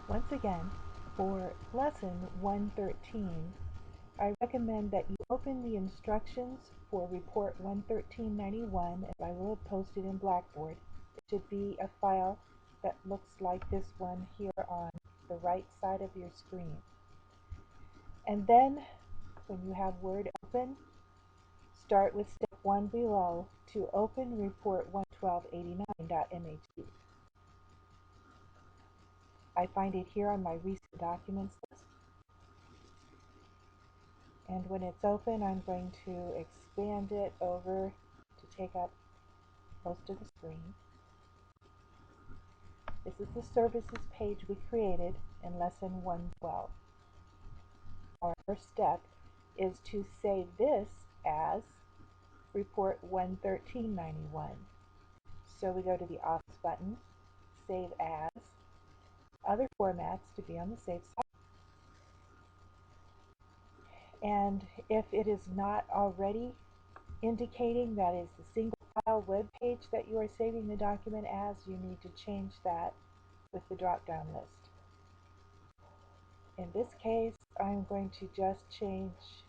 Once again, for lesson 113, I recommend that you open the instructions for report 11391, as I will have posted in Blackboard. It should be a file that looks like this one here on the right side of your screen. And then, when you have Word open, start with step 1 below to open report 11289.mht. I find it here on my recent documents list. And when it's open, I'm going to expand it over to take up most of the screen. This is the services page we created in lesson 112. Our first step is to save this as report 11391. So we go to the Office button, Save As, Other Formats to be on the safe side. And if it is not already indicating that is the single file web page that you are saving the document as, you need to change that with the drop-down list. In this case, I'm going to just change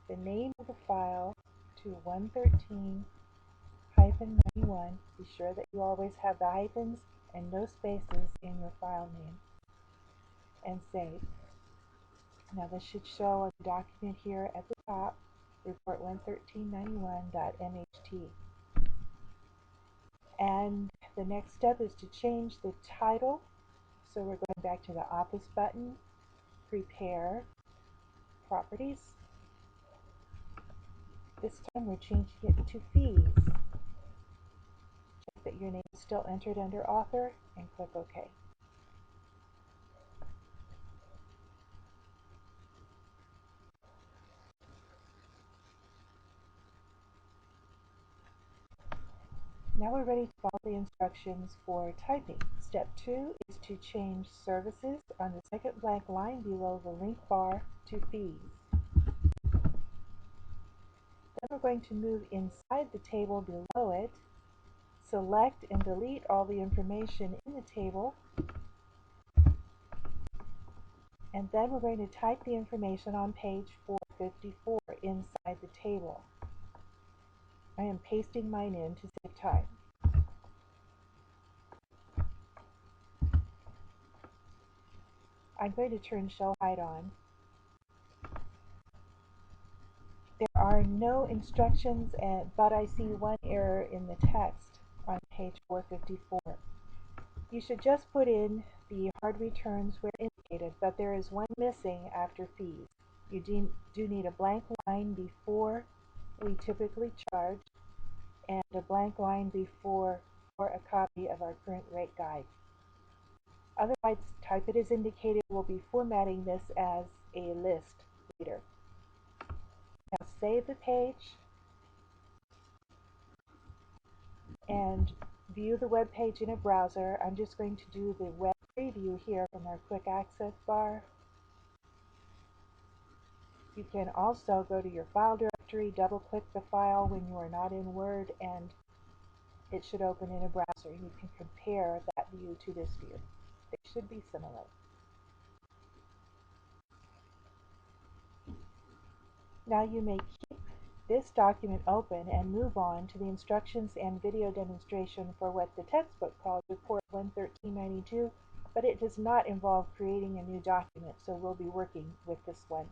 the name of the file to 113-91. Be sure that you always have the hyphens and no spaces in your file name, and save. Now this should show a document here at the top, report 11391.mht. And the next step is to change the title. So we're going back to the Office button, Prepare, Properties. This time we're changing it to Fees. Check that your name is still entered under Author and click OK. Now we're ready to follow the instructions for typing. Step 2 is to change Services on the second blank line below the link bar to Fees. Then we're going to move inside the table below it, select and delete all the information in the table, and then we're going to type the information on page 454 inside the table. I am pasting mine in to save time. I'm going to turn Show Hide on. There are no instructions, but I see one error in the text on page 454. You should just put in the hard returns where indicated, but there is one missing after fees. You do need a blank line before we typically charge, and a blank line before for a copy of our current rate guide. Otherwise, type it as indicated. We'll be formatting this as a list later. Now save the page and view the web page in a browser. I'm just going to do the web preview here from our quick access bar. You can also go to your file directory, double click the file when you are not in Word, and it should open in a browser. You can compare that view to this view. They should be similar. Now you may keep this document open and move on to the instructions and video demonstration for what the textbook calls Report 11392, but it does not involve creating a new document, so we'll be working with this one.